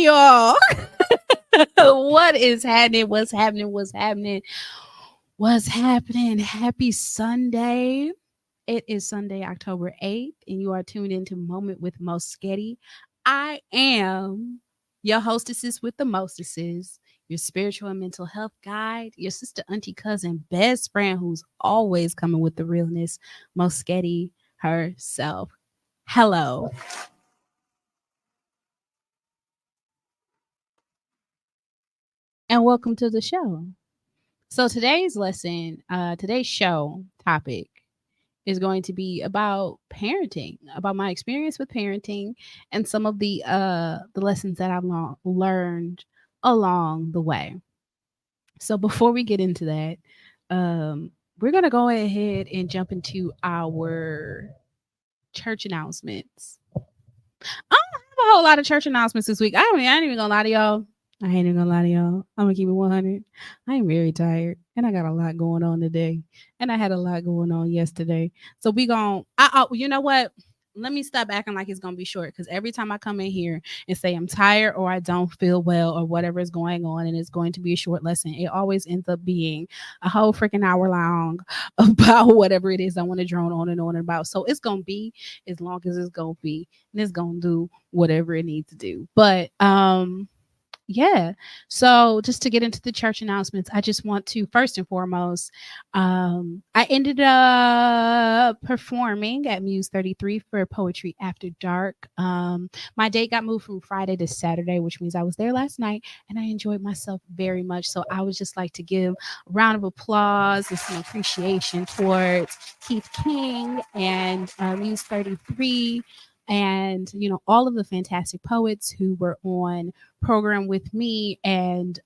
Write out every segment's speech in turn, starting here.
y'all. What is happening? What's happening? What's happening? What's happening? Happy Sunday. It is Sunday, October 8th, and you are tuned into Moment with Moschetti. I am your hostesses with the mostesses, your spiritual and mental health guide, your sister, auntie, cousin, best friend who's always coming with the realness, Moschetti herself. Hello. And welcome to the show. So today's show topic is going to be about parenting, about my experience with parenting and some of the lessons that I've learned along the way. So before we get into that, we're gonna go ahead and jump into our church announcements. I don't have a whole lot of church announcements this week. I ain't even gonna lie to y'all. I ain't even gonna lie to y'all. I'm gonna keep it 100. I'm very tired, and I got a lot going on today, and I had a lot going on yesterday. So we gon' you know what? Let me stop acting like it's gonna be short because every time I come in here and say I'm tired or I don't feel well or whatever is going on, and it's going to be a short lesson, it always ends up being a whole freaking hour long about whatever it is I want to drone on about. So it's gonna be as long as it's gonna be, and it's gonna do whatever it needs to do. But yeah. So just to get into the church announcements, I just want to first and foremost, I ended up performing at Muse 33 for Poetry After Dark. My date got moved from Friday to Saturday, which means I was there last night and I enjoyed myself very much. So I would just like to give a round of applause and some appreciation towards Keith King and Muse 33 and all of the fantastic poets who were on program with me and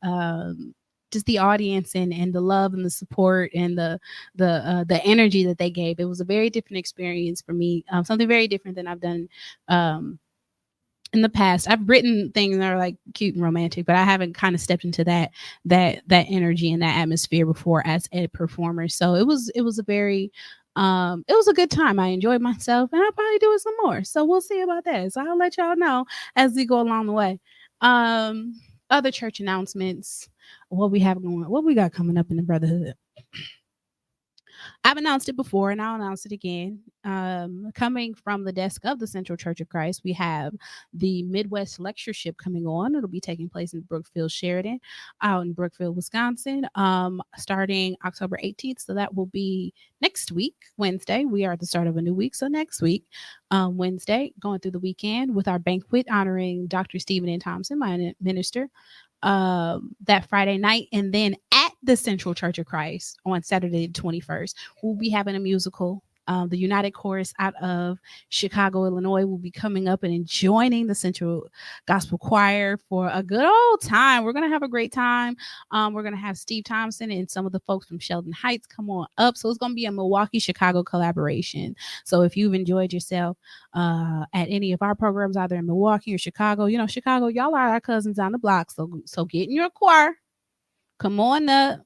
just the audience and the love and the support and the energy that they gave. It was a very different experience for me, something very different than I've done in the past. I've written things that are like cute and romantic, but I haven't kind of stepped into that energy and that atmosphere before as a performer. So it was a very it was a good time. I enjoyed myself and I'll probably do it some more. So we'll see about that. So I'll let y'all know as we go along the way. Um Other church announcements, what we got coming up in the brotherhood. I've announced it before and I'll announce it again. Coming from the desk of the Central Church of Christ, we have the Midwest Lectureship coming on. It'll be taking place in Brookfield Sheridan out in Brookfield, Wisconsin, starting October 18th. So that will be next week, Wednesday. We are at the start of a new week. So next week, Wednesday, going through the weekend with our banquet honoring Dr. Stephen N. Thompson, my minister, that Friday night. And then at the Central Church of Christ on Saturday, the 21st, we'll be having a musical. The United Chorus out of Chicago, Illinois will be coming up and joining the Central Gospel Choir for a good old time. We're going to have a great time. We're going to have Steve Thompson and some of the folks from Sheldon Heights come on up. So it's going to be a Milwaukee-Chicago collaboration. So if you've enjoyed yourself at any of our programs, either in Milwaukee or Chicago, Chicago, y'all are our cousins on the block. So get in your choir. Come on up,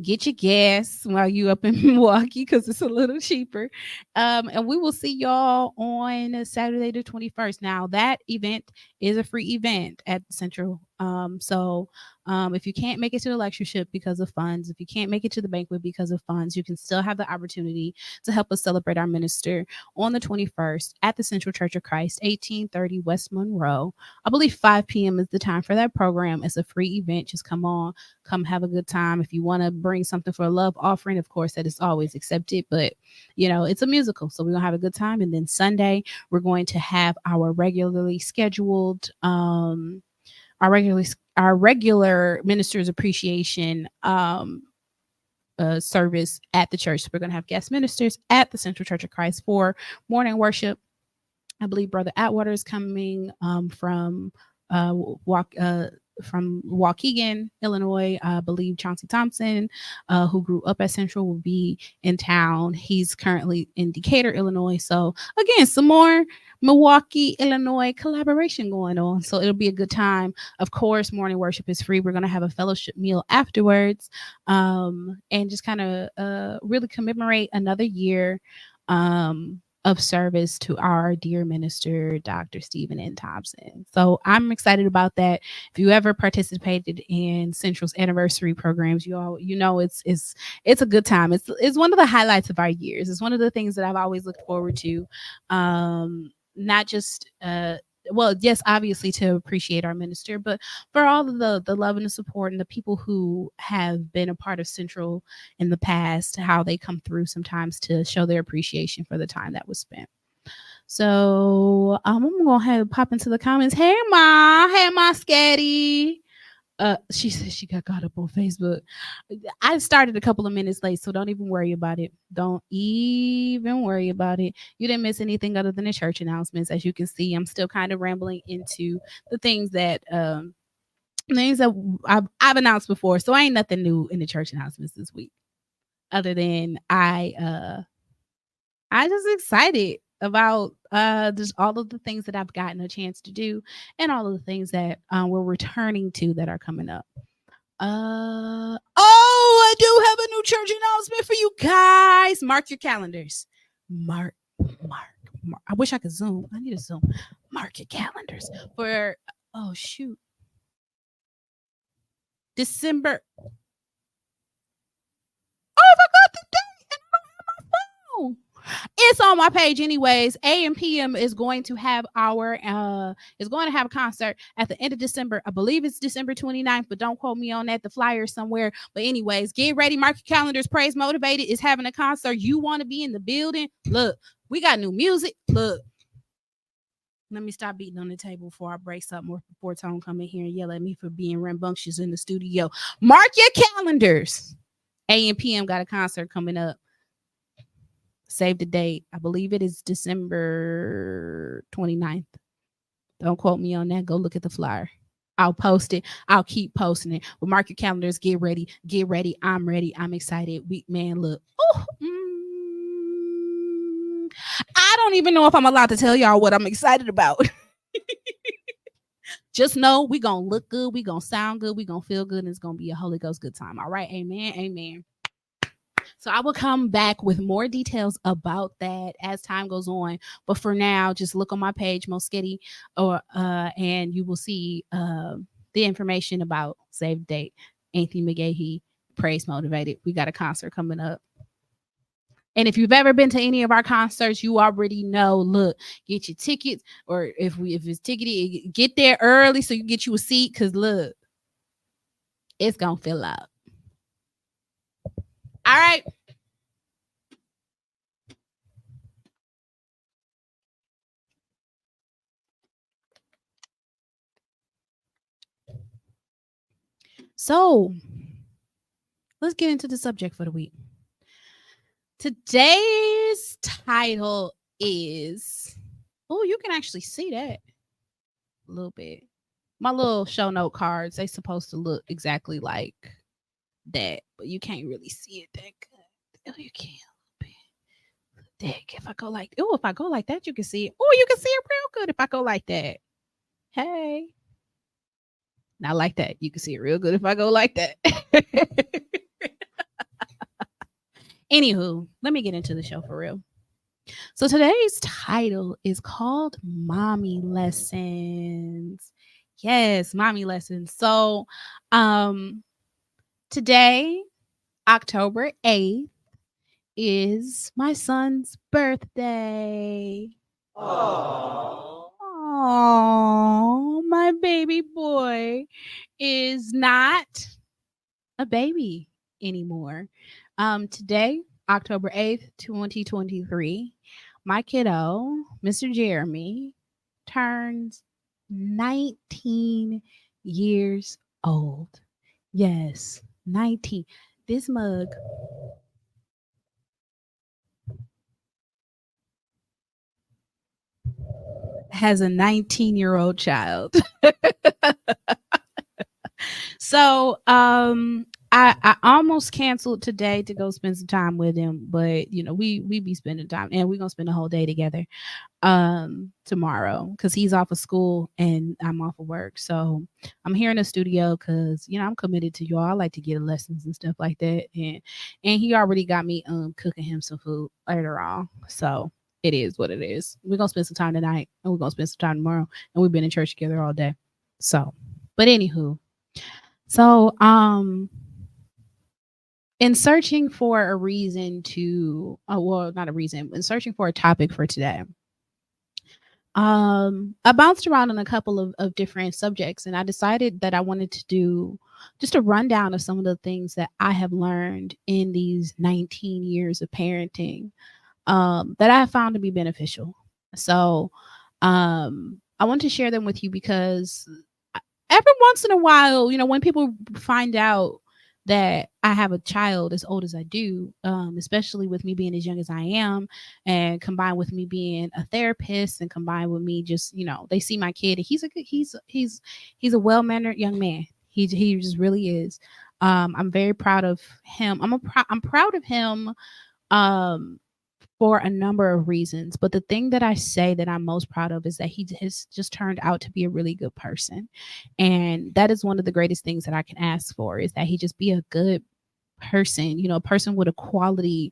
get your gas while you up in Milwaukee because it's a little cheaper. And we will see y'all on Saturday the 21st. Now that event is a free event at Central. If you can't make it to the lectureship because of funds, if you can't make it to the banquet because of funds, you can still have the opportunity to help us celebrate our minister on the 21st at the Central Church of Christ, 1830 West Monroe. I believe 5 p.m. is the time for that program. It's a free event. Just come have a good time. If you want to bring something for a love offering, of course, that is always accepted. But, it's a musical. So we're going to have a good time. And then Sunday, we're going to have our regularly scheduled our regular ministers appreciation service at the church. So we're going to have guest ministers at the Central Church of Christ for morning worship. I believe Brother Atwater is coming from Waukegan, Illinois. I believe Chauncey Thompson, who grew up at Central, will be in town. He's currently in Decatur, Illinois. So again, some more Milwaukee, Illinois collaboration going on. So it'll be a good time. Of course, morning worship is free. We're going to have a fellowship meal afterwards, and just kind of really commemorate another year of service to our dear minister, Dr. Stephen N. Thompson. So I'm excited about that. If you ever participated in Central's anniversary programs, you know it's a good time. It's one of the highlights of our years. It's one of the things that I've always looked forward to. Not just well, yes, obviously to appreciate our minister, but for all of the love and the support and the people who have been a part of Central in the past, how they come through sometimes to show their appreciation for the time that was spent. So I'm gonna have pop into the comments. Hey ma Sketty. She said she got caught up on Facebook. I started a couple of minutes late, so don't even worry about it. Don't even worry about it. You didn't miss anything other than the church announcements. As you can see, I'm still kind of rambling into the things that I've announced before. So ain't nothing new in the church announcements this week, other than I just excited about just all of the things that I've gotten a chance to do and all of the things that we're returning to that are coming up. I do have a new church announcement for you guys. Mark your calendars. Mark. I wish I could zoom. I need to zoom. Mark your calendars for oh shoot. December. Oh, I forgot the date and I don't have my phone. It's on my page anyways. AM PM is going to have a concert at the end of December. I believe it's December 29th, but don't quote me on that. The flyer somewhere. But anyways, get ready. Mark your calendars. Praise Motivated is having a concert. You want to be in the building? Look, we got new music. Look. Let me stop beating on the table before I break something or before Tone come in here and yell at me for being rambunctious in the studio. Mark your calendars. AM PM got a concert coming up. Save the date. I believe it is December 29th. Don't quote me on that. Go look at the flyer. I'll post it. I'll keep posting it. But mark your calendars. Get ready. Get ready. I'm ready. I'm excited. Man, look. I don't even know if I'm allowed to tell y'all what I'm excited about. Just know we gonna look good. We gonna sound good. We gonna feel good. And it's gonna be a Holy Ghost good time. All right. Amen. Amen. So I will come back with more details about that as time goes on. But for now, just look on my page, Moschetti, and you will see the information about Save Date, Anthony McGahee, Praise Motivated. We got a concert coming up. And if you've ever been to any of our concerts, you already know, look, get your tickets, or if it's ticketed, get there early so you get you a seat, because look, it's going to fill up. All right. So let's get into the subject for the week. Today's title is, oh, you can actually see that a little bit. My little show note cards, they supposed to look exactly like that, but you can't really see it that good. Oh, you can a little bit. Dick, if I go like that, you can see it. Oh, you can see it real good if I go like that. Hey. Not like that. You can see it real good if I go like that. Anywho, let me get into the show for real. So today's title is called Mommy Lessons. Yes, Mommy Lessons. So today, October 8th, is my son's birthday. Oh, my baby boy is not a baby anymore. Today, October 8th, 2023, my kiddo, Mr. Jeremy, turns 19 years old. Yes, 19. This mug has a 19-year-old child. So I almost canceled today to go spend some time with him, but you know, we be spending time, and we're gonna spend the whole day together tomorrow, because he's off of school and I'm off of work. So I'm here in the studio because, you know, I'm committed to y'all. I like to get lessons and stuff like that, and he already got me cooking him some food later on. So it is what it is. We're gonna spend some time tonight, and we're gonna spend some time tomorrow, and we've been in church together all day. So, but anywho, so in searching for a reason to, well, not a reason, in searching for a topic for today, I bounced around on a couple of different subjects, and I decided that I wanted to do just a rundown of some of the things that I have learned in these 19 years of parenting, that I have found to be beneficial. So, I want to share them with you because every once in a while, when people find out that I have a child as old as I do, especially with me being as young as I am, and combined with me being a therapist, and combined with me just, they see my kid, and he's a well mannered young man. He just really is. I'm very proud of him. I'm proud of him. Um, for a number of reasons. But the thing that I say that I'm most proud of is that he has just turned out to be a really good person. And that is one of the greatest things that I can ask for, is that he just be a good person, a person with a quality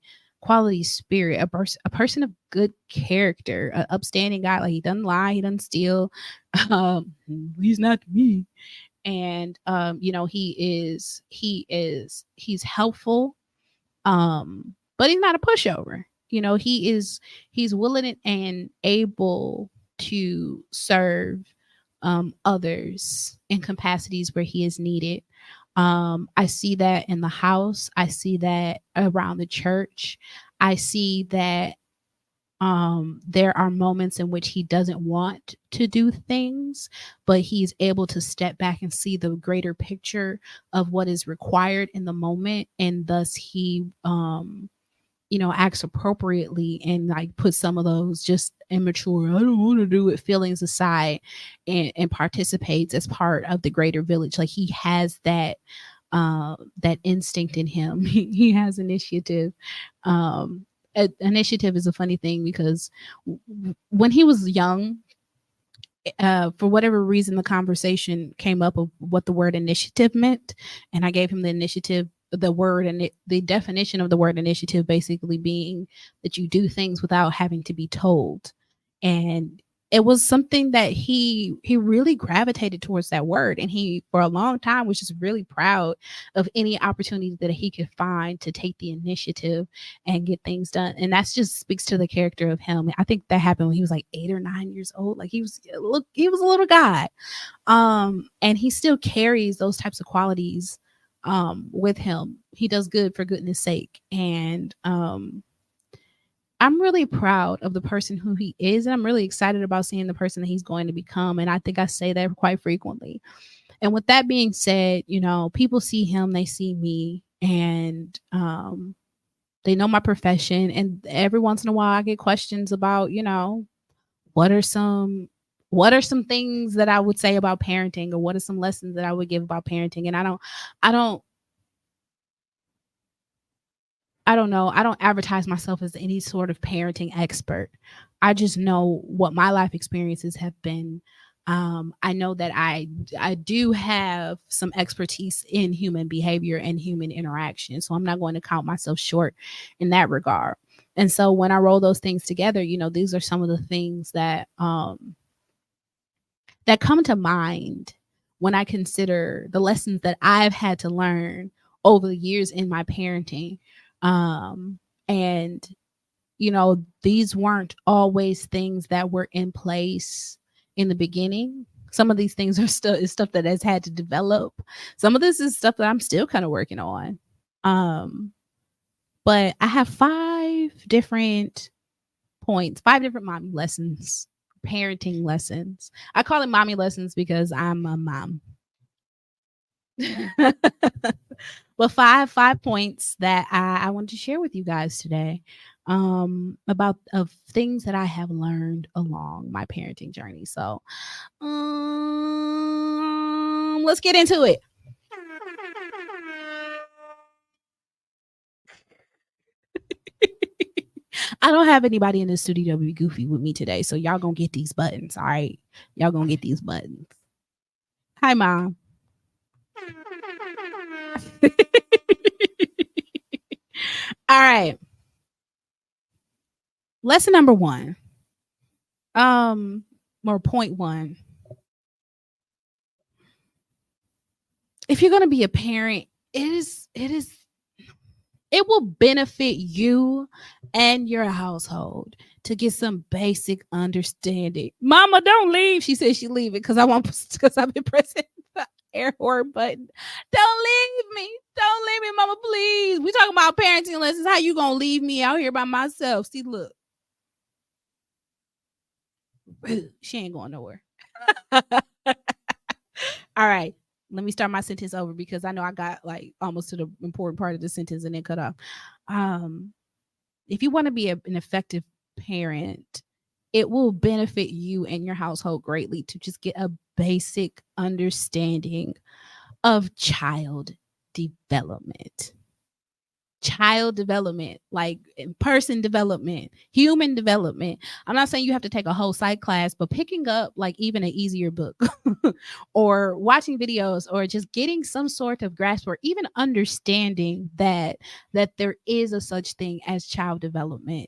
spirit, a person of good character, an upstanding guy. Like, he doesn't lie, he doesn't steal. Um, he's not me. And he's helpful, but he's not a pushover. He's willing and able to serve others in capacities where he is needed. I see that in the house. I see that around the church. I see that there are moments in which he doesn't want to do things, but he's able to step back and see the greater picture of what is required in the moment, and thus he acts appropriately, and like put some of those just immature, I don't want to do it feelings aside, and participates as part of the greater village. Like, he has that instinct in him. He has initiative. Initiative is a funny thing because when he was young, for whatever reason, the conversation came up of what the word initiative meant, and I gave him the word, and the definition of the word initiative basically being that you do things without having to be told. And it was something that he really gravitated towards that word, and he for a long time was just really proud of any opportunity that he could find to take the initiative and get things done. And that's just speaks to the character of him. I think that happened when he was like 8 or 9 years old. Like, he was a little guy, and he still carries those types of qualities with him. He does good for goodness sake. And I'm really proud of the person who he is, and I'm really excited about seeing the person that he's going to become. And I think I say that quite frequently. And with that being said, people see him, they see me, and they know my profession. And every once in a while I get questions about, what are some things that I would say about parenting, or what are some lessons that I would give about parenting. And I don't know. I don't advertise myself as any sort of parenting expert. I just know what my life experiences have been. I know that I do have some expertise in human behavior and human interaction, so I'm not going to count myself short in that regard. And so when I roll those things together, these are some of the things that come to mind when I consider the lessons that I've had to learn over the years in my parenting. And these weren't always things that were in place in the beginning. Some of these things are still is stuff that has had to develop. Some of this is stuff that I'm still kind of working on. Um, but I have 5 different mommy lessons, parenting lessons. I call it mommy lessons because I'm a mom. Well, five points that I want to share with you guys today, about of things that I have learned along my parenting journey. So, let's get into it. I don't have anybody in the studio to be goofy with me today, so y'all gonna get these buttons. All right, y'all gonna get these buttons. Hi, mom. All right. Lesson number 1. Or point 1. If you're going to be a parent, it will benefit you and your household to get some basic understanding. Mama, don't leave. She said she leave it because I've been pressing the air horn button. Don't leave me. Don't leave me, mama, please. We talking about parenting lessons. How you gonna leave me out here by myself? See, look. She ain't going nowhere. All right. Let me start my sentence over because I know I got like almost to the important part of the sentence and then cut off. If you want to be an effective parent, it will benefit you and your household greatly to just get a basic understanding of child development. Child development, like person development, human development. I'm not saying you have to take a whole psych class, but picking up like even an easier book or watching videos or just getting some sort of grasp or even understanding that there is a such thing as child development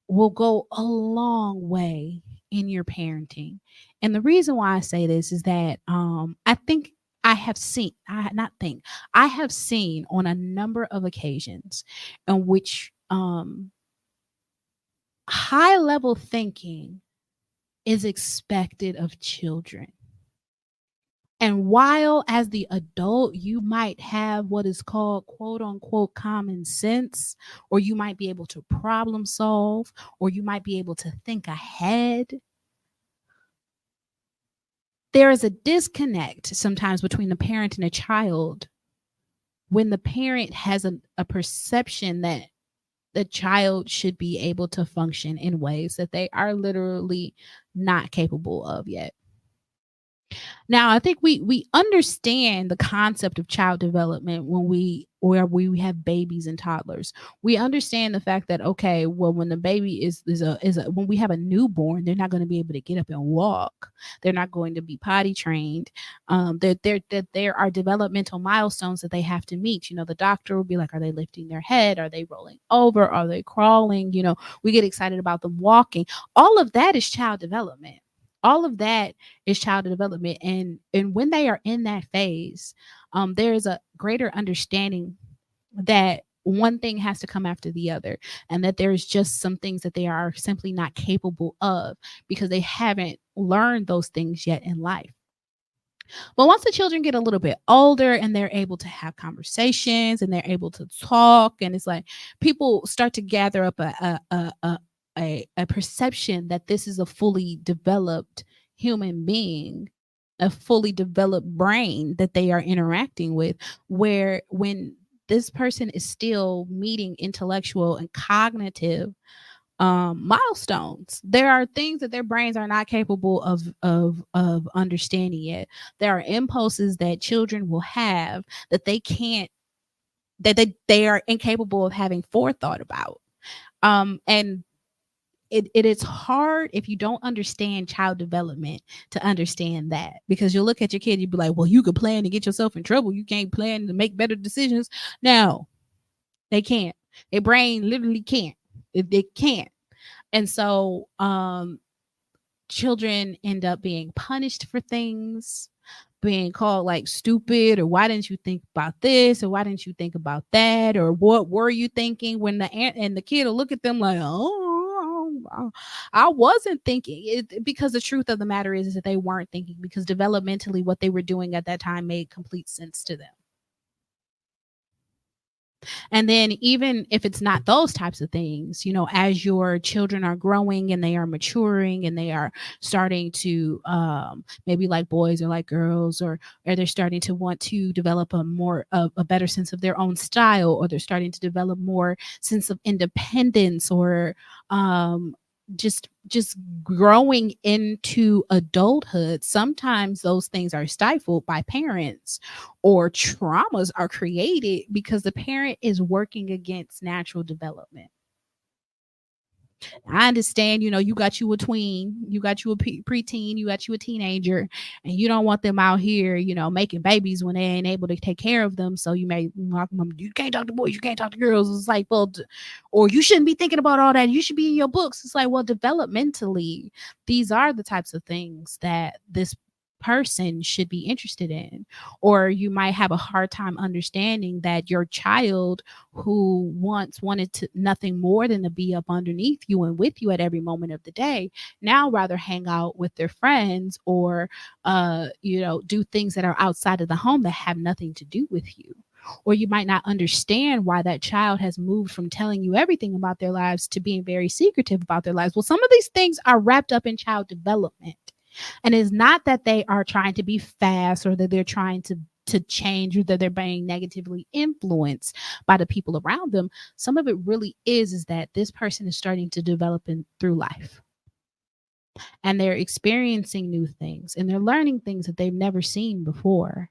will go a long way in your parenting. And the reason why I say this is that I think I have seen, I have seen on a number of occasions in which high level thinking is expected of children. And while as the adult, you might have what is called quote unquote common sense, or you might be able to problem solve, or you might be able to think ahead, there is a disconnect sometimes between the parent and a child when the parent has a perception that the child should be able to function in ways that they are literally not capable of yet. Now, I think we understand the concept of child development where we have babies and toddlers. We understand the fact that okay, well, when the baby is when we have a newborn, they're not going to be able to get up and walk. They're not going to be potty trained. That there are developmental milestones that they have to meet. You know, the doctor will be like, are they lifting their head? Are they rolling over? Are they crawling? You know, we get excited about them walking. All of that is child development. All of that is child development, and when they are in that phase, there is a greater understanding that one thing has to come after the other, and that there's just some things that they are simply not capable of because they haven't learned those things yet in life. But once the children get a little bit older and they're able to have conversations and they're able to talk, and it's like people start to gather up a perception that this is a fully developed human being, a fully developed brain that they are interacting with, where when this person is still meeting intellectual and cognitive milestones, there are things that their brains are not capable of understanding yet. There are impulses that children will have that they can't, that they are incapable of having forethought about. And it is hard if you don't understand child development to understand that, because you'll look at your kid, you'll be like, well, you could plan to get yourself in trouble, you can't plan to make better decisions. No, they can't. Their brain literally can't. They can't. And so children end up being punished for things, being called like stupid, or why didn't you think about this, or why didn't you think about that, or what were you thinking, when the aunt and the kid will look at them like, oh, I wasn't thinking it, because the truth of the matter is that they weren't thinking, because developmentally what they were doing at that time made complete sense to them. And then even if it's not those types of things, you know, as your children are growing and they are maturing and they are starting to maybe like boys or like girls, or they're starting to want to develop a better sense of their own style, or they're starting to develop more sense of independence, or just growing into adulthood, sometimes those things are stifled by parents, or traumas are created because the parent is working against natural development. I understand, you got you a tween, you got you a preteen, you got you a teenager, and you don't want them out here, making babies when they ain't able to take care of them. So you may lock them, you can't talk to boys, you can't talk to girls. It's like, well, or you shouldn't be thinking about all that. You should be in your books. It's like, well, developmentally, these are the types of things that this person should be interested in. Or you might have a hard time understanding that your child, who once wanted to nothing more than to be up underneath you and with you at every moment of the day, now rather hang out with their friends, or do things that are outside of the home that have nothing to do with you. Or you might not understand why that child has moved from telling you everything about their lives to being very secretive about their lives. Well, some of these things are wrapped up in child development. And it's not that they are trying to be fast, or that they're trying to change, or that they're being negatively influenced by the people around them. Some of it really is that this person is starting to develop through life, and they're experiencing new things, and they're learning things that they've never seen before,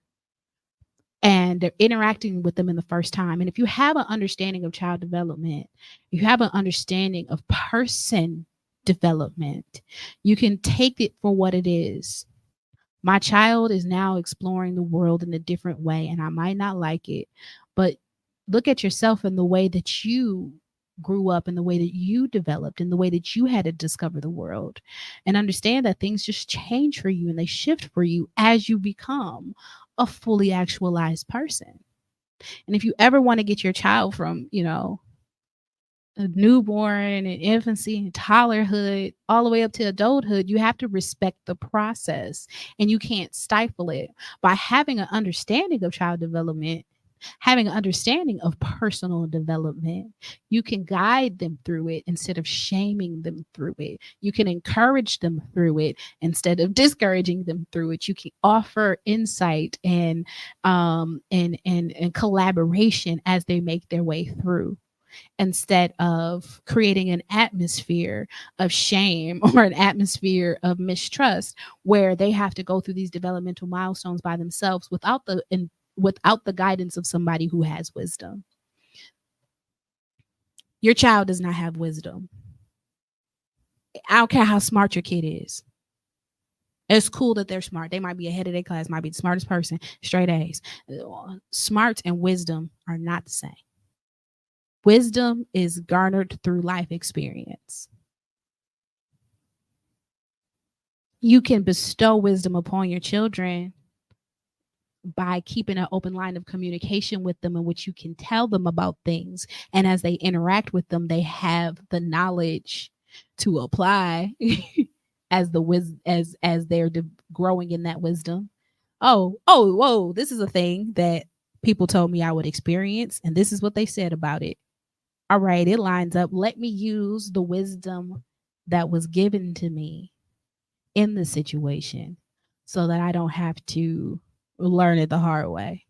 and they're interacting with them in the first time. And if you have an understanding of child development, you have an understanding of person development, you can take it for what it is. My child is now exploring the world in a different way, and I might not like it, but look at yourself in the way that you grew up, in the way that you developed, in the way that you had to discover the world, and understand that things just change for you and they shift for you as you become a fully actualized person. And if you ever want to get your child from, a newborn and infancy and toddlerhood all the way up to adulthood, you have to respect the process, and you can't stifle it. By having an understanding of child development, having an understanding of personal development, you can guide them through it instead of shaming them through it. You can encourage them through it instead of discouraging them through it. You can offer insight and collaboration as they make their way through, instead of creating an atmosphere of shame or an atmosphere of mistrust, where they have to go through these developmental milestones by themselves without the guidance of somebody who has wisdom. Your child does not have wisdom. I don't care how smart your kid is. It's cool that they're smart. They might be ahead of their class, might be the smartest person, straight A's. Smart and wisdom are not the same. Wisdom is garnered through life experience. You can bestow wisdom upon your children by keeping an open line of communication with them, in which you can tell them about things. And as they interact with them, they have the knowledge to apply as they're growing in that wisdom. Whoa, this is a thing that people told me I would experience, and this is what they said about it. All right, it lines up. Let me use the wisdom that was given to me in the situation, so that I don't have to learn it the hard way.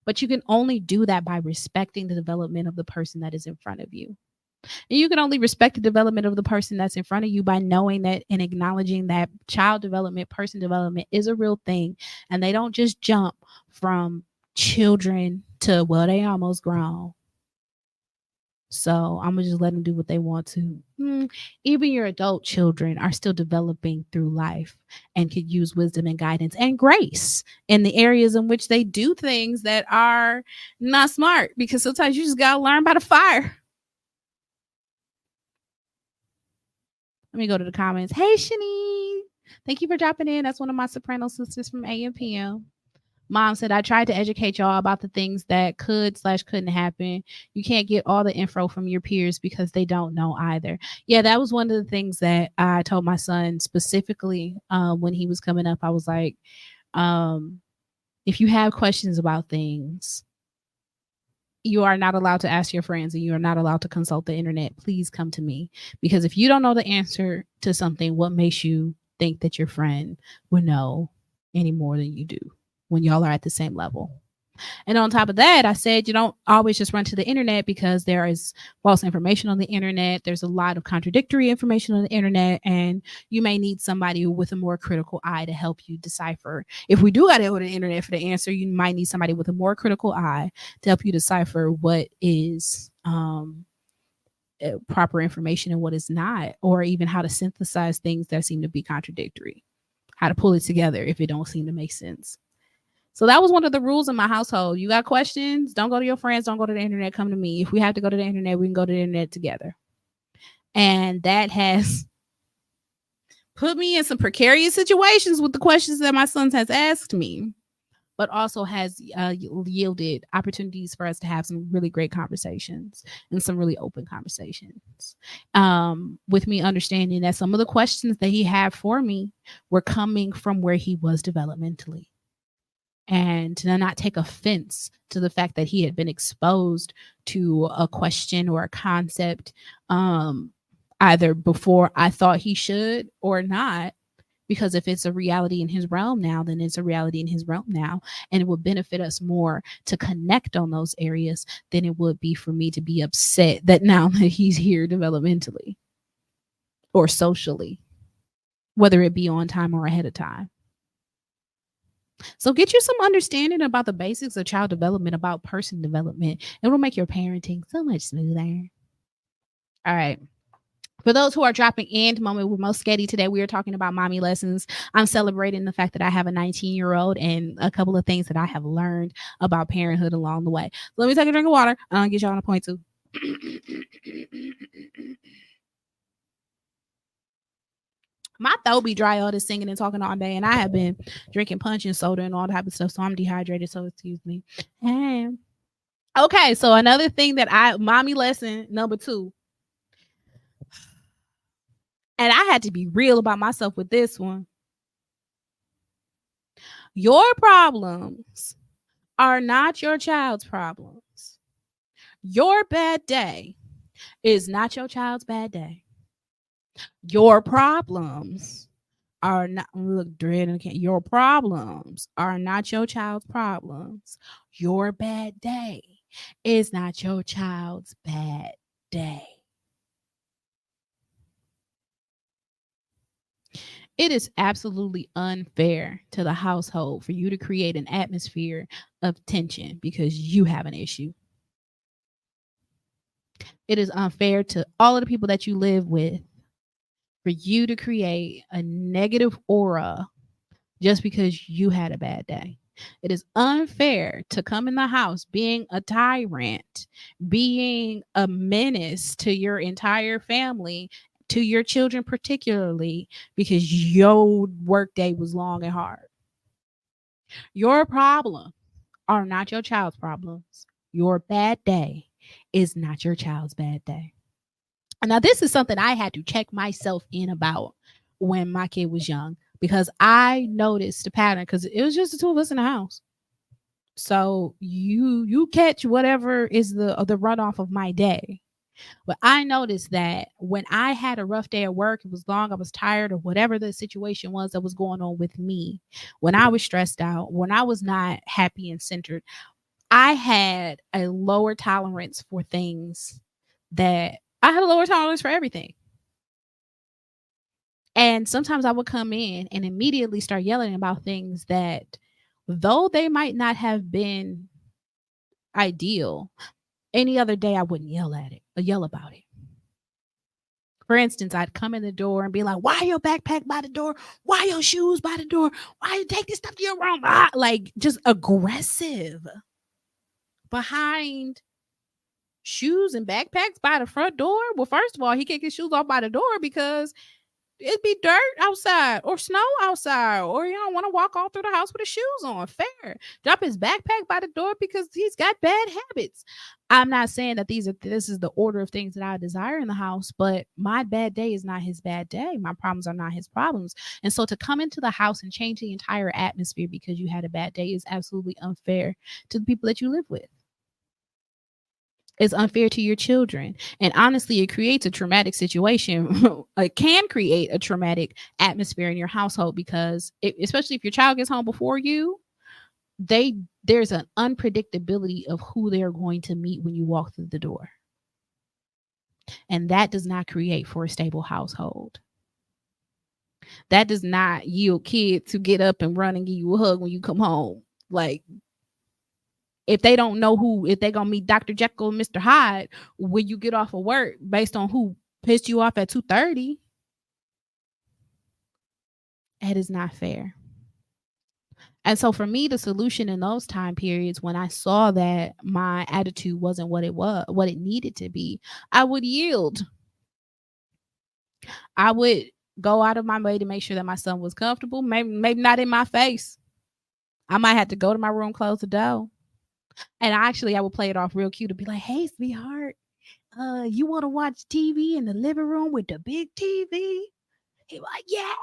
But you can only do that by respecting the development of the person that is in front of you. And you can only respect the development of the person that's in front of you by knowing that and acknowledging that child development, person development is a real thing. And they don't just jump from children to, well, they almost grown, so I'm gonna just let them do what they want to. Even your adult children are still developing through life, and could use wisdom and guidance and grace in the areas in which they do things that are not smart, because sometimes you just gotta learn by the fire. Let me go to the comments. Hey, Shani, thank you for dropping in. That's one of my soprano sisters from AMPM. Mom said, I tried to educate y'all about the things that couldn't happen. You can't get all the info from your peers because they don't know either. Yeah, that was one of the things that I told my son specifically when he was coming up. I was like, if you have questions about things, you are not allowed to ask your friends, and you are not allowed to consult the internet. Please come to me, because if you don't know the answer to something, what makes you think that your friend would know any more than you do when y'all are at the same level? And on top of that, I said, you don't always just run to the internet, because there is false information on the internet. There's a lot of contradictory information on the internet, and you may need somebody with a more critical eye to help you decipher. If we do got to go to the internet for the answer, you might need somebody with a more critical eye to help you decipher what is proper information and what is not, or even how to synthesize things that seem to be contradictory, how to pull it together if it don't seem to make sense. So that was one of the rules in my household. You got questions? Don't go to your friends. Don't go to the internet. Come to me. If we have to go to the internet, we can go to the internet together. And that has put me in some precarious situations with the questions that my son has asked me, but also has yielded opportunities for us to have some really great conversations and some really open conversations. With me understanding that some of the questions that he had for me were coming from where he was developmentally. And to not take offense to the fact that he had been exposed to a question or a concept either before I thought he should or not. Because if it's a reality in his realm now, then it's a reality in his realm now. And it would benefit us more to connect on those areas than it would be for me to be upset that now that he's here developmentally or socially, whether it be on time or ahead of time. So get you some understanding about the basics of child development, about person development. It will make your parenting so much smoother. All right. For those who are dropping in, moment with Most Sketty today, we are talking about mommy lessons. I'm celebrating the fact that I have a 19-year-old and a couple of things that I have learned about parenthood along the way. So let me take a drink of water and I'll get y'all on a point too. My throat be dry all this singing and talking all day, and I have been drinking punch and soda and all type of stuff, so I'm dehydrated. So excuse me. And okay, so another thing that mommy lesson number 2, and I had to be real about myself with this one. Your problems are not your child's problems. Your bad day is not your child's bad day. Your problems are not your problems are not your child's problems. Your bad day is not your child's bad day. It is absolutely unfair to the household for you to create an atmosphere of tension because you have an issue. It is unfair to all of the people that you live with for you to create a negative aura just because you had a bad day. It is unfair to come in the house being a tyrant, being a menace to your entire family, to your children particularly, because your workday was long and hard. Your problems are not your child's problems. Your bad day is not your child's bad day. Now, this is something I had to check myself in about when my kid was young, because I noticed the pattern, because it was just the two of us in the house. So you catch whatever is the runoff of my day. But I noticed that when I had a rough day at work, it was long, I was tired, or whatever the situation was that was going on with me, when I was stressed out, when I was not happy and centered, I had a lower tolerance for things that I had a lower tolerance for everything. And sometimes I would come in and immediately start yelling about things that, though they might not have been ideal, any other day I wouldn't yell at it or yell about it. For instance, I'd come in the door and be like, "Why your backpack by the door? Why your shoes by the door? Why you take this stuff to your room?" Like, just aggressive behind shoes and backpacks by the front door. Well, first of all, he kicked his shoes off by the door because it'd be dirt outside or snow outside, or you don't want to walk all through the house with his shoes on. Fair. Drop his backpack by the door because he's got bad habits. I'm not saying that this is the order of things that I desire in the house, but my bad day is not his bad day. My problems are not his problems. And so to come into the house and change the entire atmosphere because you had a bad day is absolutely unfair to the people that you live with. It's unfair to your children. And honestly, it creates a traumatic situation. It can create a traumatic atmosphere in your household because especially if your child gets home before you, there's an unpredictability of who they're going to meet when you walk through the door. And that does not create for a stable household. That does not yield kids to get up and run and give you a hug when you come home. Like, If they don't know if they're gonna meet Dr. Jekyll and Mr. Hyde when you get off of work based on who pissed you off at 2:30, that is not fair. And so for me, the solution in those time periods when I saw that my attitude wasn't what it needed to be, I would yield. I would go out of my way to make sure that my son was comfortable. Maybe not in my face. I might have to go to my room, close the door. And I would play it off real cute to be like, "Hey, sweetheart, you want to watch TV in the living room with the big TV?" He like, "Yeah."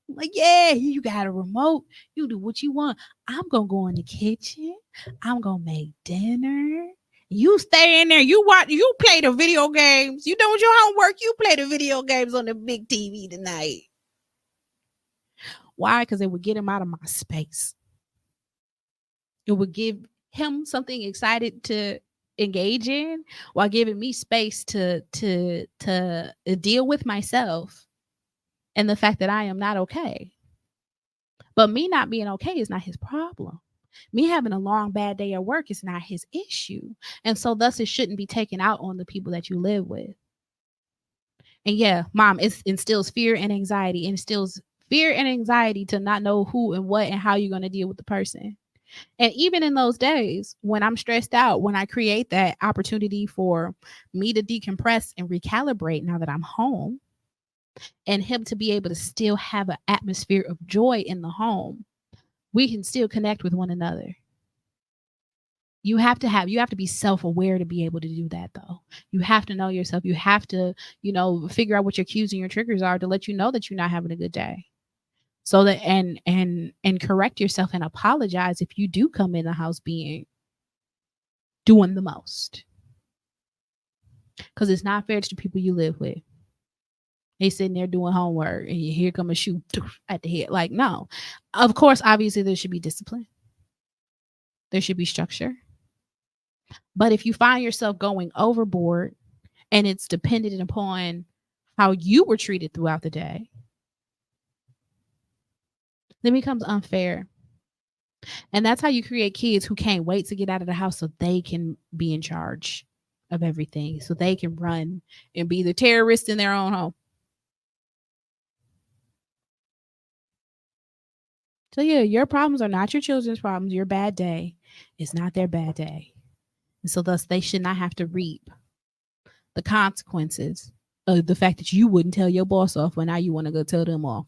Like, "Yeah, you got a remote. You do what you want. I'm gonna go in the kitchen. I'm gonna make dinner. You stay in there. You watch. You play the video games. You done with your homework. You play the video games on the big TV tonight." Why? Because it would get him out of my space. It would give him something excited to engage in while giving me space to deal with myself and the fact that I am not okay. But me not being okay is not his problem. Me having a long bad day at work is not his issue. And so thus it shouldn't be taken out on the people that you live with. And yeah, mom, it instills fear and anxiety. It instills fear and anxiety to not know who and what and how you're going to deal with the person. And even in those days when I'm stressed out, when I create that opportunity for me to decompress and recalibrate now that I'm home, and him to be able to still have an atmosphere of joy in the home, we can still connect with one another. You have to be self-aware to be able to do that though. You have to know yourself. You have to, figure out what your cues and your triggers are to let you know that you're not having a good day. So that and correct yourself and apologize if you do come in the house doing the most. Because it's not fair to the people you live with. They sitting there doing homework and here come a shoe at the head. Like, no. Of course, obviously there should be discipline. There should be structure. But if you find yourself going overboard and it's dependent upon how you were treated throughout the day, then it becomes unfair. And that's how you create kids who can't wait to get out of the house so they can be in charge of everything, so they can run and be the terrorist in their own home. So yeah, your problems are not your children's problems. Your bad day is not their bad day. And so thus they should not have to reap the consequences of the fact that you wouldn't tell your boss off when now you want to go tell them off.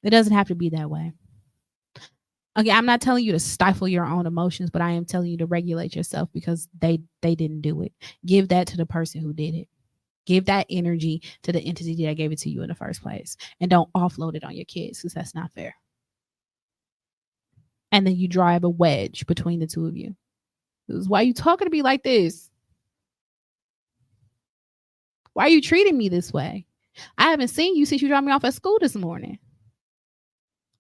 It doesn't have to be that way. Okay, I'm not telling you to stifle your own emotions, but I am telling you to regulate yourself because they didn't do it. Give that to the person who did it. Give that energy to the entity that gave it to you in the first place. And don't offload it on your kids because that's not fair. And then you drive a wedge between the two of you. This is why you talking to me like this. Why are you treating me this way? I haven't seen you since you dropped me off at school this morning.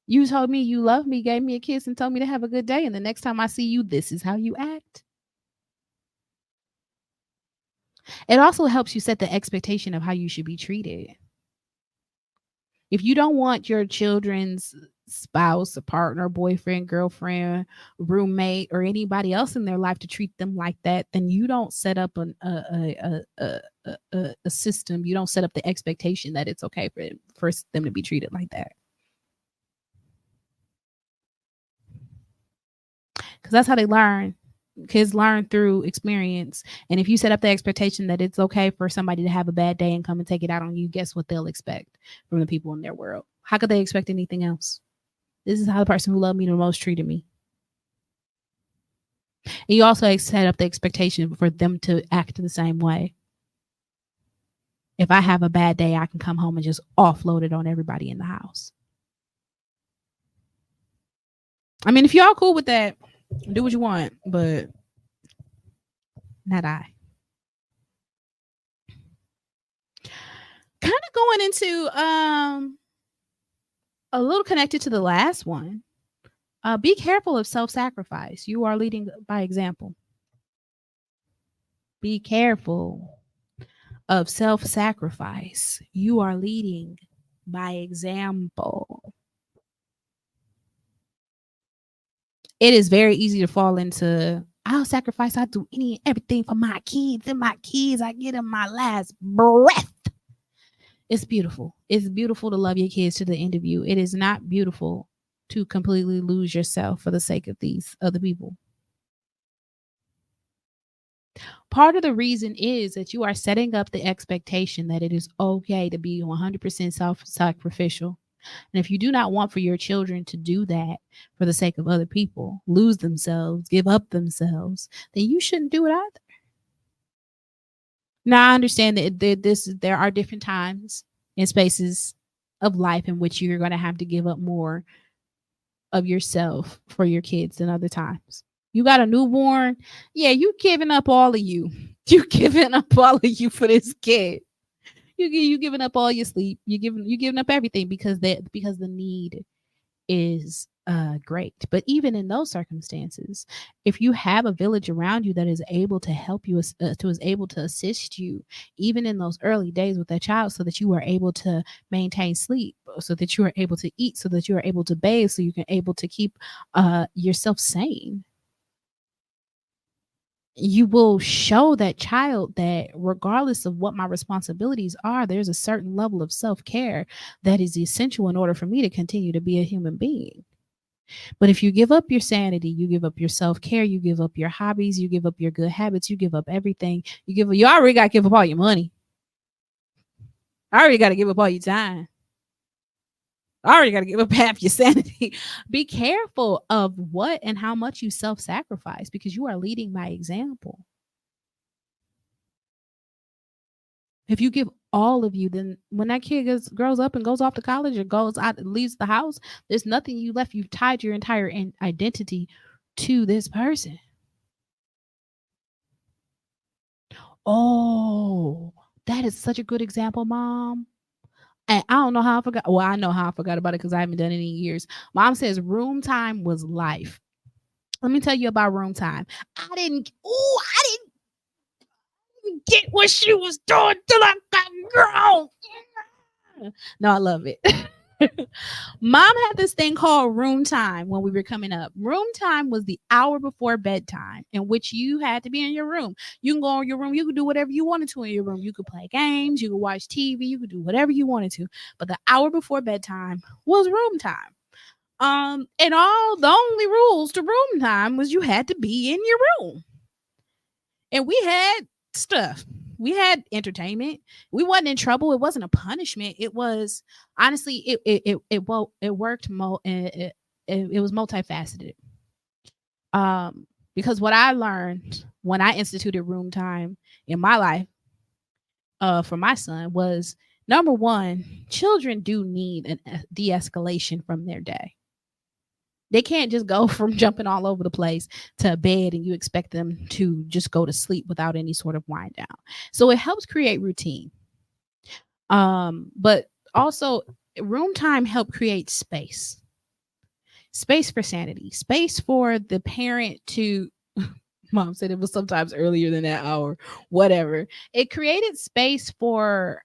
You told me you love me, gave me a kiss, and told me to have a good day. And the next time I see you, this is how you act. It also helps you set the expectation of how you should be treated. If you don't want your children's spouse, a partner, boyfriend, girlfriend, roommate, or anybody else in their life to treat them like that, then you don't set up a system. You don't set up the expectation that it's okay for them to be treated like that. Because that's how they learn. Kids learn through experience. And if you set up the expectation that it's okay for somebody to have a bad day and come and take it out on you, guess what they'll expect from the people in their world? How could they expect anything else? This is how the person who loved me the most treated me. And you also set up the expectation for them to act the same way. If I have a bad day, I can come home and just offload it on everybody in the house. I mean, if y'all cool with that, do what you want, but not I. Kind of going into a little connected to the last one. Be careful of self-sacrifice. You are leading by example. Be careful of self-sacrifice. You are leading by example. It is very easy to fall into, I'll sacrifice, I'll do any and everything for my kids, and my kids, I get them my last breath. It's beautiful. It's beautiful to love your kids to the end of you. It is not beautiful to completely lose yourself for the sake of these other people. Part of the reason is that you are setting up the expectation that it is okay to be 100% self sacrificial. And if you do not want for your children to do that for the sake of other people, lose themselves, give up themselves, then you shouldn't do it either. Now, I understand there are different times and spaces of life in which you're going to have to give up more of yourself for your kids than other times. You got a newborn, yeah, you giving up all of you. You giving up all of you for this kid. You giving up all your sleep. You giving up everything because the need is great. But even in those circumstances, if you have a village around you that is able to help you, is able to assist you, even in those early days with that child, so that you are able to maintain sleep, so that you are able to eat, so that you are able to bathe, so you can able to keep yourself sane, you will show that child that regardless of what my responsibilities are, there's a certain level of self-care that is essential in order for me to continue to be a human being. But if you give up your sanity, you give up your self-care, you give up your hobbies, you give up your good habits, you give up everything. You already got to give up all your money. I already got to give up all your time. I already got to give up half your sanity. Be careful of what and how much you self-sacrifice, because you are leading by example. If you give all of you, then when that kid grows up and goes off to college or goes out, leaves the house, there's nothing you left. You've tied your entire identity to this person. Oh, that is such a good example, Mom. And I don't know how I forgot. Well, I know how I forgot about it because I haven't done it in years. Mom says room time was life. Let me tell you about room time. I didn't get what she was doing till I got grown. No, I love it. Mom had this thing called room time when we were coming up. Room time was the hour before bedtime in which you had to be in your room. You can go in your room, you could do whatever you wanted to in your room. You could play games, you could watch TV, you could do whatever you wanted to. But the hour before bedtime was room time. And all the only rules to room time was you had to be in your room. And we had stuff. We had entertainment. We wasn't in trouble. It wasn't a punishment. It was honestly it worked it was multifaceted. Because what I learned when I instituted room time in my life for my son was, number one, children do need a de-escalation from their day. They can't just go from jumping all over the place to bed and you expect them to just go to sleep without any sort of wind down. So it helps create routine. But also room time help create space. Space for sanity, space for the parent to Mom said it was sometimes earlier than that hour, whatever. It created space for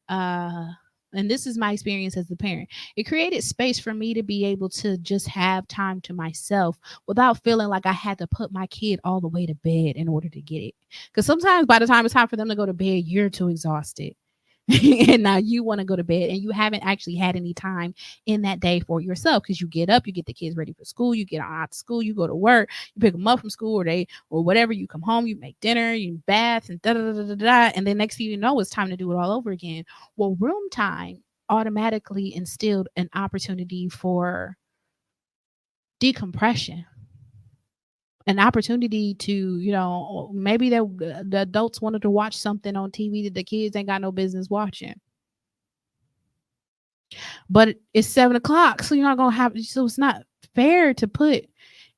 and this is my experience as a parent. It created space for me to be able to just have time to myself without feeling like I had to put my kid all the way to bed in order to get it. Because sometimes by the time it's time for them to go to bed, you're too exhausted. And now you want to go to bed and you haven't actually had any time in that day for yourself, because you get up, you get the kids ready for school, you get out to school, you go to work, you pick them up from school or whatever, you come home, you make dinner, you bath, and da da da da da, and then next thing you know, it's time to do it all over again. Well, room time automatically instilled an opportunity for decompression, an opportunity to, maybe the adults wanted to watch something on TV that the kids ain't got no business watching. But it's 7 o'clock, so you're not gonna have. So it's not fair to put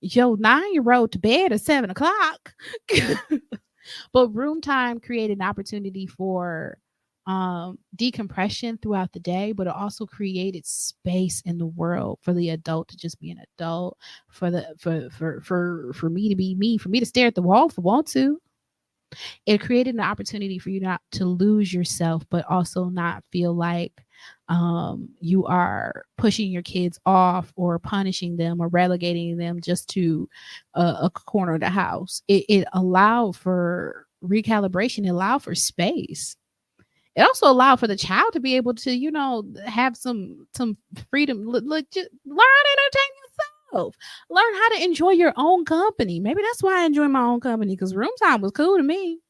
your 9-year-old to bed at 7 o'clock. But room time created an opportunity for decompression throughout the day, but it also created space in the world for the adult to just be an adult, for me to be me, for me to stare at the wall if I want to. It created an opportunity for you not to lose yourself, but also not feel like You are pushing your kids off or punishing them or relegating them just to a corner of the house. It allowed for recalibration. It allowed for space. It also allowed for the child to be able to, have some freedom. Look, just learn how to entertain yourself. Learn how to enjoy your own company. Maybe that's why I enjoy my own company, because room time was cool to me.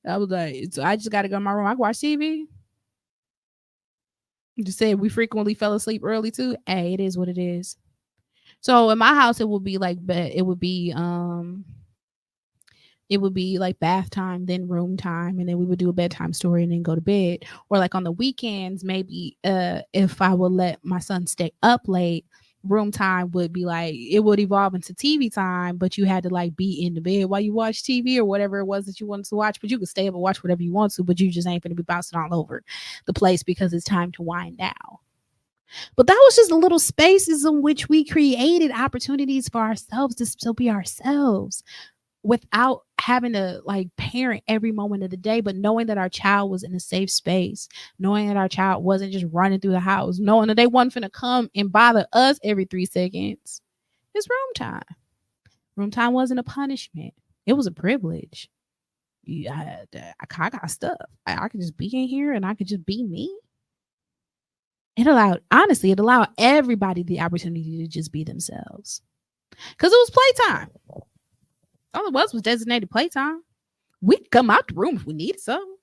I was like, so I just got to go in my room. I can watch TV. You just said we frequently fell asleep early too. Hey, it is what it is. So in my house, it would be like it would be like bath time, then room time, and then we would do a bedtime story and then go to bed. Or like on the weekends, maybe if I would let my son stay up late, room time would be like, it would evolve into TV time, but you had to like be in the bed while you watch TV or whatever it was that you wanted to watch. But you could stay up and watch whatever you want to, but you just ain't gonna be bouncing all over the place because it's time to wind down. But that was just the little spaces in which we created opportunities for ourselves to still be ourselves without having to like parent every moment of the day, but knowing that our child was in a safe space, knowing that our child wasn't just running through the house, knowing that they wasn't finna come and bother us every 3 seconds. It's room time. Room time wasn't a punishment. It was a privilege. Yeah, I got stuff. I could just be in here and I could just be me. It allowed everybody the opportunity to just be themselves. Because it was playtime. All it was designated playtime. We'd come out the room if we needed something.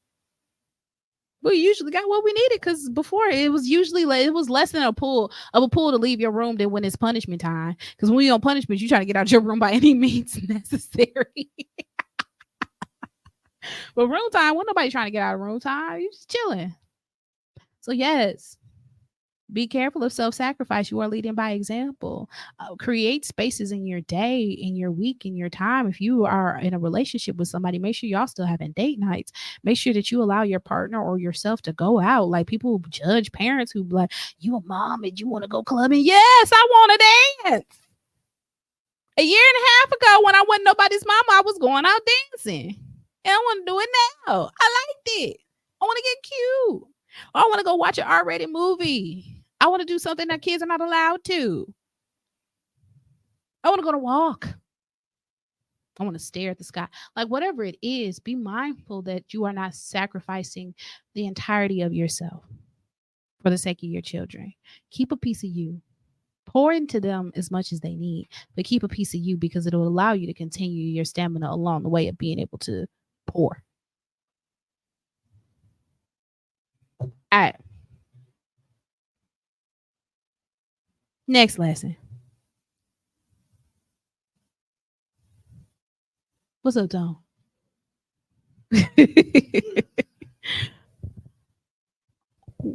We usually got what we needed, because before it was usually like, it was less than a pull to leave your room than when it's punishment time. Because when you're on punishment, you try to get out your room by any means necessary. But room time, wasn't nobody trying to get out of room time. You just chilling. So yes, be careful of self-sacrifice. You are leading by example. Create spaces in your day, in your week, in your time. If you are in a relationship with somebody, make sure y'all still having date nights. Make sure that you allow your partner or yourself to go out. Like, people judge parents who be like, you a mom and you want to go clubbing. Yes, I want to dance. A year and a half ago, when I wasn't nobody's mama, I was going out dancing. And I want to do it now. I liked it. I want to get cute. Or I want to go watch an R-rated movie. I want to do something that kids are not allowed to. I want to go to walk. I want to stare at the sky. Like, whatever it is, be mindful that you are not sacrificing the entirety of yourself for the sake of your children. Keep a piece of you. Pour into them as much as they need, but keep a piece of you, because it will allow you to continue your stamina along the way of being able to pour. All right. Next lesson. What's up, Tom?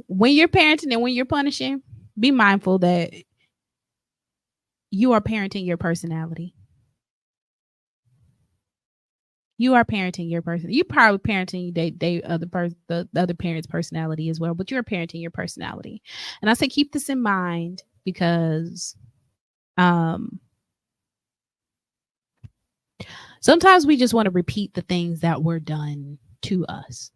When you're parenting and when you're punishing, be mindful that you are parenting your personality. You are parenting your person. You probably parenting the other parent's personality as well, but you're parenting your personality. And I say keep this in mind, because sometimes we just want to repeat the things that were done to us.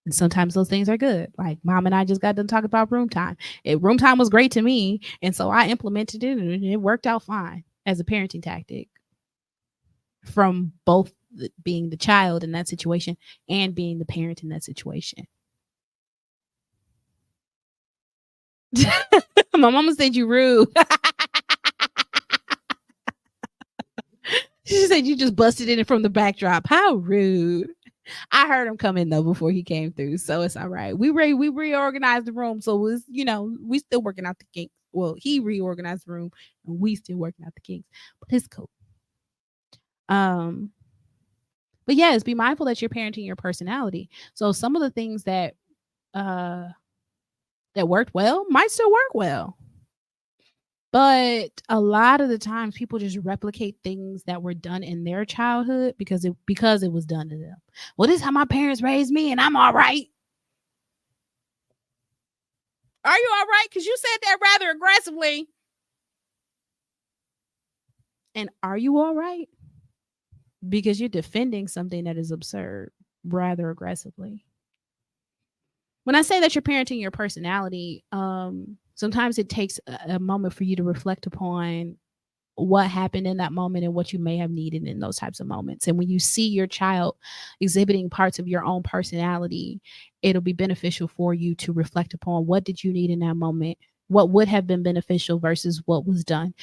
And sometimes those things are good. Like, mom and I just got done talking about room time. Room time was great to me. And so I implemented it and it worked out fine as a parenting tactic, from both being the child in that situation and being the parent in that situation. My mama said you rude. She said you just busted in from the backdrop. How rude. I heard him come in though before he came through, so it's all right. We reorganized the room, so it's, we still working out the kinks. Well, he reorganized the room, and we still working out the kinks, but it's cool. But yes, be mindful that you're parenting your personality. So some of the things that worked well might still work well. But a lot of the times people just replicate things that were done in their childhood because it was done to them. Well, this is how my parents raised me and I'm all right. Are you all right? Because you said that rather aggressively. And are you all right? Because you're defending something that is absurd rather aggressively. When I say that you're parenting your personality, sometimes it takes a moment for you to reflect upon what happened in that moment and what you may have needed in those types of moments. And when you see your child exhibiting parts of your own personality, it'll be beneficial for you to reflect upon what did you need in that moment, what would have been beneficial versus what was done.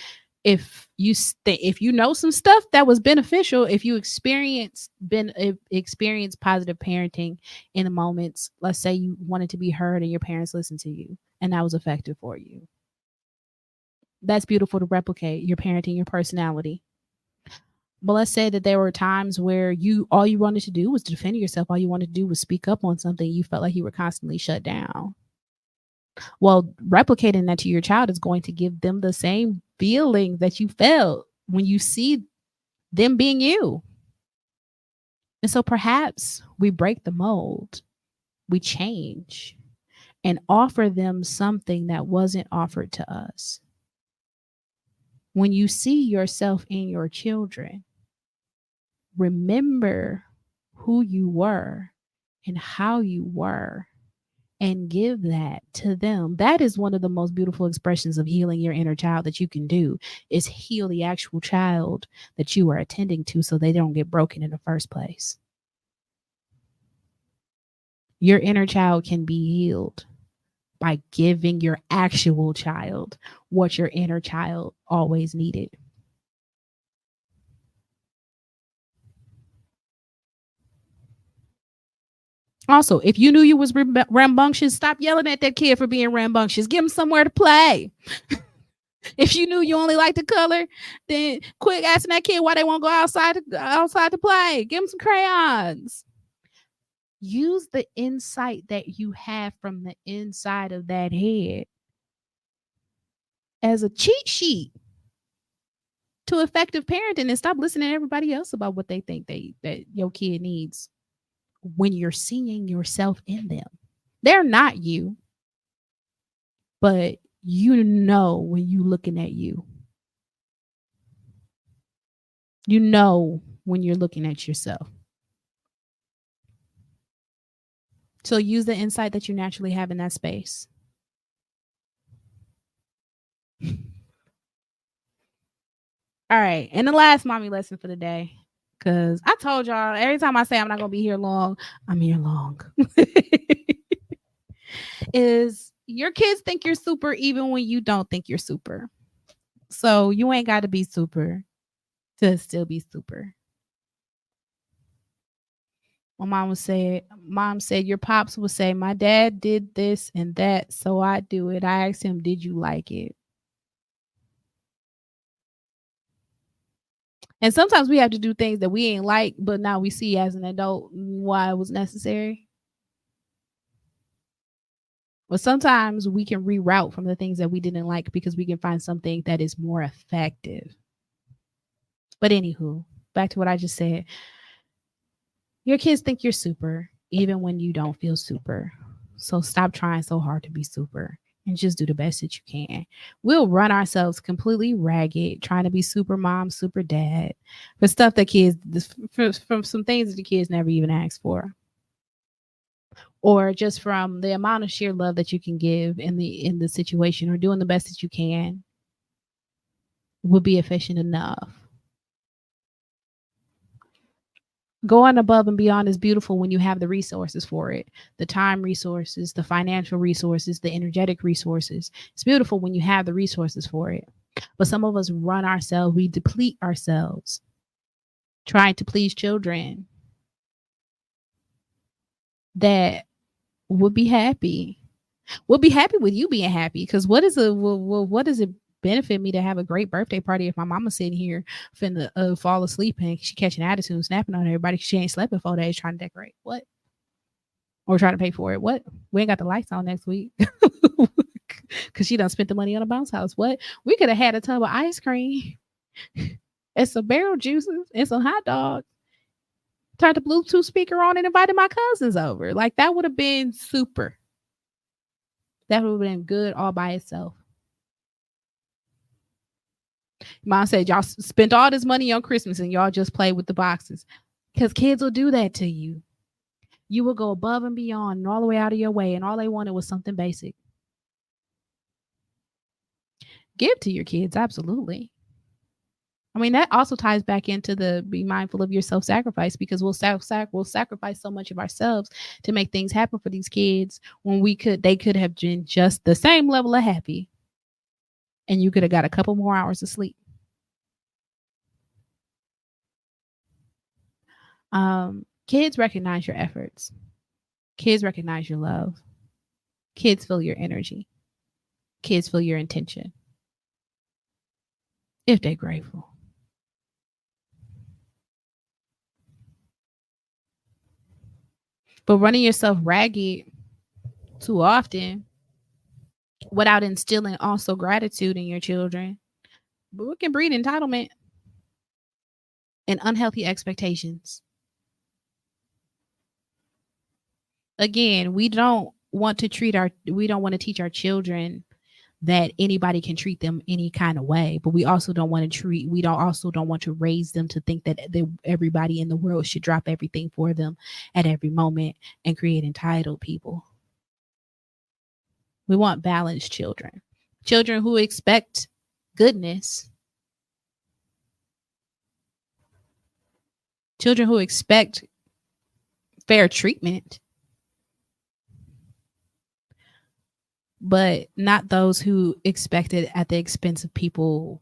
If you know some stuff that was beneficial, if you experience positive parenting in the moments, let's say you wanted to be heard and your parents listened to you and that was effective for you, that's beautiful to replicate. You're parenting your personality. But let's say that there were times where all you wanted to do was defend yourself. All you wanted to do was speak up on something. You felt like you were constantly shut down. Well, replicating that to your child is going to give them the same feeling that you felt when you see them being you. And so perhaps we break the mold, we change, and offer them something that wasn't offered to us. When you see yourself in your children, remember who you were and how you were and give that to them. That is one of the most beautiful expressions of healing your inner child that you can do, is heal the actual child that you are attending to so they don't get broken in the first place. Your inner child can be healed by giving your actual child what your inner child always needed. Also, if you knew you was rambunctious, stop yelling at that kid for being rambunctious. Give him somewhere to play. If you knew you only like to color, then quit asking that kid why they won't go outside to play. Give them some crayons. Use the insight that you have from the inside of that head as a cheat sheet to effective parenting, and stop listening to everybody else about what they think that your kid needs when you're seeing yourself in them. They're not you, but you know when you're looking at you. You know when you're looking at yourself. So use the insight that you naturally have in that space. All right. And the last mommy lesson for the day, because I told y'all every time I say I'm not going to be here long, I'm here long, is your kids think you're super even when you don't think you're super. So you ain't got to be super to still be super. My mom said, your pops would say, my dad did this and that, so I do it. I asked him, did you like it? And sometimes we have to do things that we ain't like, but now we see as an adult why it was necessary. But sometimes we can reroute from the things that we didn't like because we can find something that is more effective. But anywho, back to what I just said. Your kids think you're super, even when you don't feel super. So stop trying so hard to be super and just do the best that you can. We'll run ourselves completely ragged trying to be super mom, super dad for stuff that kids, from some things that the kids never even asked for. Or just from the amount of sheer love that you can give in the situation, or doing the best that you can will be efficient enough. Going above and beyond is beautiful when you have the resources for it, the time resources, the financial resources, the energetic resources. It's beautiful when you have the resources for it. But some of us run ourselves, we deplete ourselves trying to please children that would be happy. We'll be happy with you being happy, because what does it benefit me to have a great birthday party if my mama's sitting here finna fall asleep and she catching attitude, snapping on everybody because she ain't slept in 4 days trying to decorate? What? Or trying to pay for it? What? We ain't got the lights on next week because she done spent the money on a bounce house. What? We could have had a tub of ice cream and some barrel juices and some hot dogs. Turned the Bluetooth speaker on and invited my cousins over. Like, that would have been super. That would have been good all by itself. Mom said, y'all spent all this money on Christmas and y'all just play with the boxes. Because kids will do that to you. You would go above and beyond and all the way out of your way, and all they wanted was something basic. Give to your kids, absolutely. I mean, that also ties back into the be mindful of your self-sacrifice, because we'll sacrifice so much of ourselves to make things happen for these kids when they could have been just the same level of happy, and you could have got a couple more hours of sleep. Kids recognize your efforts. Kids recognize your love. Kids feel your energy. Kids feel your intention if they're grateful. But running yourself ragged too often without instilling also gratitude in your children, but we can breed entitlement and unhealthy expectations. Again, we don't want to teach our children that anybody can treat them any kind of way, but we also don't want to raise them to think that everybody in the world should drop everything for them at every moment and create entitled people. We want balanced children who expect goodness, children who expect fair treatment, but not those who expect it at the expense of people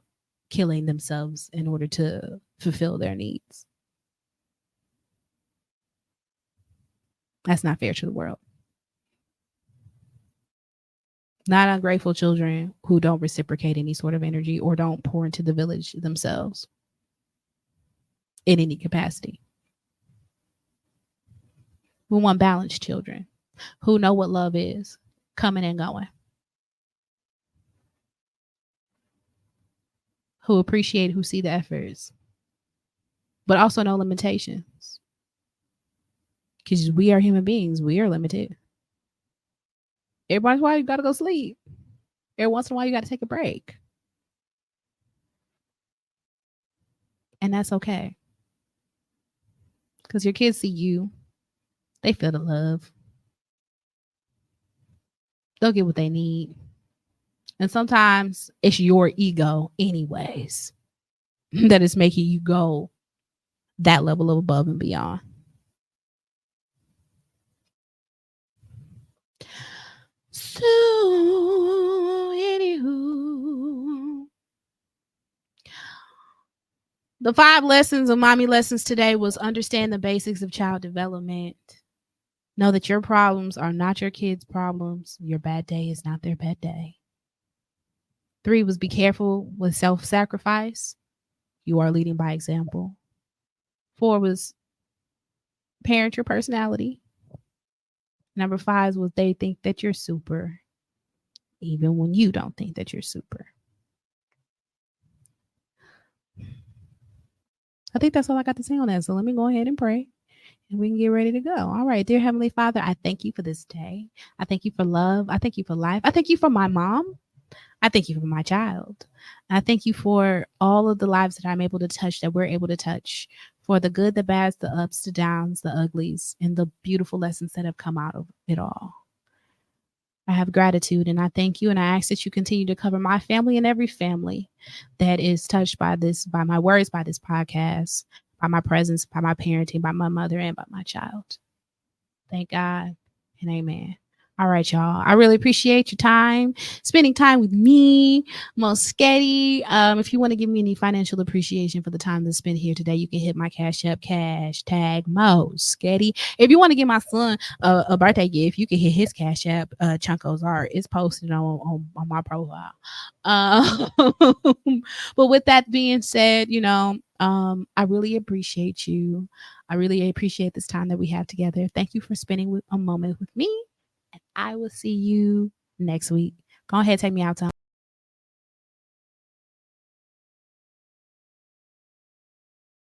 killing themselves in order to fulfill their needs. That's not fair to the world. Not ungrateful children who don't reciprocate any sort of energy or don't pour into the village themselves in any capacity. We want balanced children who know what love is, coming and going, who appreciate, who see the efforts, but also know limitations. Because we are human beings, we are limited. Every once in a while, you got to go sleep. Every once in a while, you got to take a break. And that's okay. Because your kids see you, they feel the love. They'll get what they need. And sometimes it's your ego, anyways, that is making you go that level of above and beyond. So, anywho, the 5 lessons of mommy lessons today was understand the basics of child development. Know that your problems are not your kids' problems. Your bad day is not their bad day. 3 was be careful with self-sacrifice. You are leading by example. 4 was parent your personality. Number 5 was they think that you're super, even when you don't think that you're super. I think that's all I got to say on that. So let me go ahead and pray and we can get ready to go. All right. Dear Heavenly Father, I thank you for this day. I thank you for love. I thank you for life. I thank you for my mom. I thank you for my child. I thank you for all of the lives that I'm able to touch, that we're able to touch, for the good, the bads, the ups, the downs, the uglies, and the beautiful lessons that have come out of it all. I have gratitude and I thank you, and I ask that you continue to cover my family and every family that is touched by this, by my words, by this podcast, by my presence, by my parenting, by my mother, and by my child. Thank God and amen. All right, y'all. I really appreciate your time, spending time with me, Mo Sketty. If you want to give me any financial appreciation for the time that's spent here today, you can hit my Cash App, #, Mo Sketty. If you want to give my son a birthday gift, you can hit his Cash App, Chunko's Art. It's posted on my profile. But with that being said, I really appreciate you. I really appreciate this time that we have together. Thank you for spending a moment with me. And I will see you next week. Go ahead, take me out, Tom.